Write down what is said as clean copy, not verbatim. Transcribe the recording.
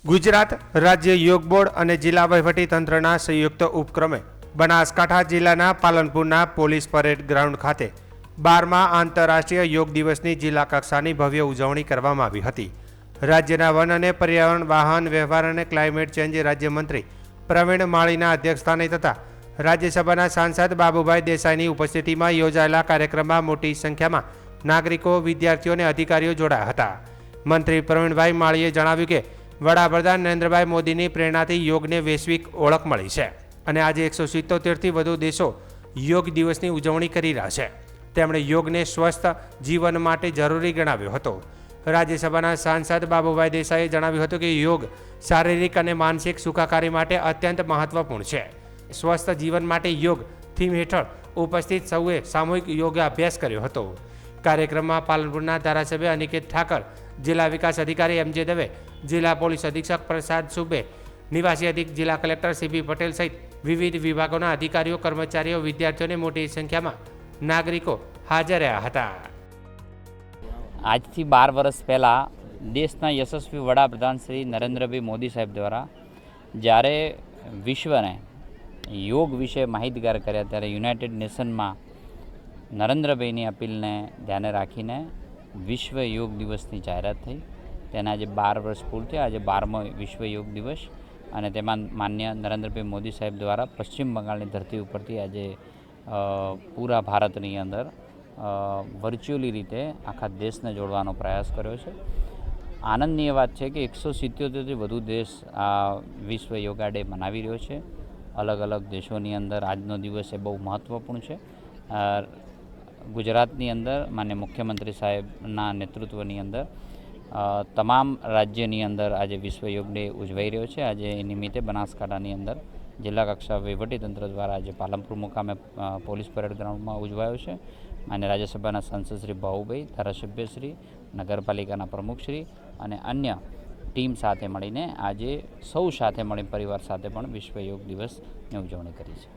ગુજરાત રાજ્ય યોગ બોર્ડ અને જિલ્લા વહીવટીતંત્રના સંયુક્ત ઉપક્રમે બનાસકાંઠા જિલ્લાના પાલનપુરના પોલીસ પરેડ ગ્રાઉન્ડ ખાતે 12મા આંતરરાષ્ટ્રીય યોગ દિવસની જિલ્લા કક્ષાની ભવ્ય ઉજવણી કરવામાં આવી હતી. રાજ્યના વન અને પર્યાવરણ, વાહન વ્યવહાર અને ક્લાઇમેટ ચેન્જ રાજ્યમંત્રી પ્રવીણ માળીના અધ્યક્ષસ્થાને તથા રાજ્યસભાના સાંસદ બાબુભાઈ દેસાઈની ઉપસ્થિતિમાં યોજાયેલા કાર્યક્રમમાં મોટી સંખ્યામાં નાગરિકો, વિદ્યાર્થીઓ અને અધિકારીઓ જોડાયા હતા. મંત્રી પ્રવીણભાઈ માળીએ જણાવ્યું કે વડાપ્રધાન નરેન્દ્રભાઈ મોદીની પ્રેરણાથી યોગને વૈશ્વિક ઓળખ મળી છે અને આજે 177થી વધુ દેશો યોગ દિવસની ઉજવણી કરી રહ્યા છે. તેમણે યોગને સ્વસ્થ જીવન માટે જરૂરી ગણાવ્યો હતો. રાજ્યસભાના સાંસદ બાબુભાઈ દેસાઈએ જણાવ્યું હતું કે યોગ શારીરિક અને માનસિક સુખાકારી માટે અત્યંત મહત્વપૂર્ણ છે. સ્વસ્થ જીવન માટે યોગ થીમ હેઠળ ઉપસ્થિત સૌએ સામૂહિક યોગાભ્યાસ કર્યો હતો. કાર્યક્રમમાં પાલનપુરના ધારાસભ્ય અનિકેત ઠાકર, જિલ્લા વિકાસ અધિકારી એમ.જે. દવે, જિલ્લા પોલીસ અધિક્ષક પ્રસાદ સુબે, નિવાસી અધિક જિલ્લા કલેક્ટર સી.બી. પટેલ સહિત વિવિધ વિભાગોના અધિકારીઓ, કર્મચારીઓ, વિદ્યાર્થીઓને મોટી સંખ્યામાં નાગરિકો હાજર રહ્યા હતા. આજથી 12 વર્ષ પહેલાં દેશના યશસ્વી વડાપ્રધાન શ્રી નરેન્દ્રભાઈ મોદી સાહેબ દ્વારા જ્યારે વિશ્વને યોગ વિશે માહિતગાર કર્યા ત્યારે યુનાઇટેડ નેશનમાં નરેન્દ્રભાઈની અપીલને ધ્યાને રાખીને વિશ્વ યોગ દિવસની જાહેરાત થઈ. તેના આજે 12 વર્ષ પૂર્ણ થયા. આજે 12મો વિશ્વ યોગ દિવસ અને તેમાં માન્ય નરેન્દ્રભાઈ મોદી સાહેબ દ્વારા પશ્ચિમ બંગાળની ધરતી ઉપરથી આજે પૂરા ભારતની અંદર વર્ચ્યુઅલી રીતે આખા દેશને જોડવાનો પ્રયાસ કર્યો છે. આનંદની વાત છે કે 177થી વધુ દેશ આ વિશ્વ યોગા ડે મનાવી રહ્યો છે. અલગ અલગ દેશોની અંદર આજનો દિવસ એ બહુ મહત્ત્વપૂર્ણ છે. ગુજરાતની અંદર માન્ય મુખ્યમંત્રી સાહેબના નેતૃત્વની અંદર તમામ રાજ્યની અંદર આજે વિશ્વ યોગ ડે ઉજવાઈ રહ્યો છે. આજે એ નિમિત્તે બનાસકાંઠાની અંદર જિલ્લા કક્ષા વહીવટીતંત્ર દ્વારા આજે પાલનપુર મુકામે પોલીસ પરેડ ગ્રાઉન્ડમાં ઉજવાયો છે. અને રાજ્યસભાના સાંસદ શ્રી બાબુભાઈ, ધારાસભ્યશ્રી, નગરપાલિકાના પ્રમુખશ્રી અને અન્ય ટીમ સાથે મળીને આજે સૌ સાથે મળી પરિવાર સાથે પણ વિશ્વ યોગ દિવસની ઉજવણી કરી છે.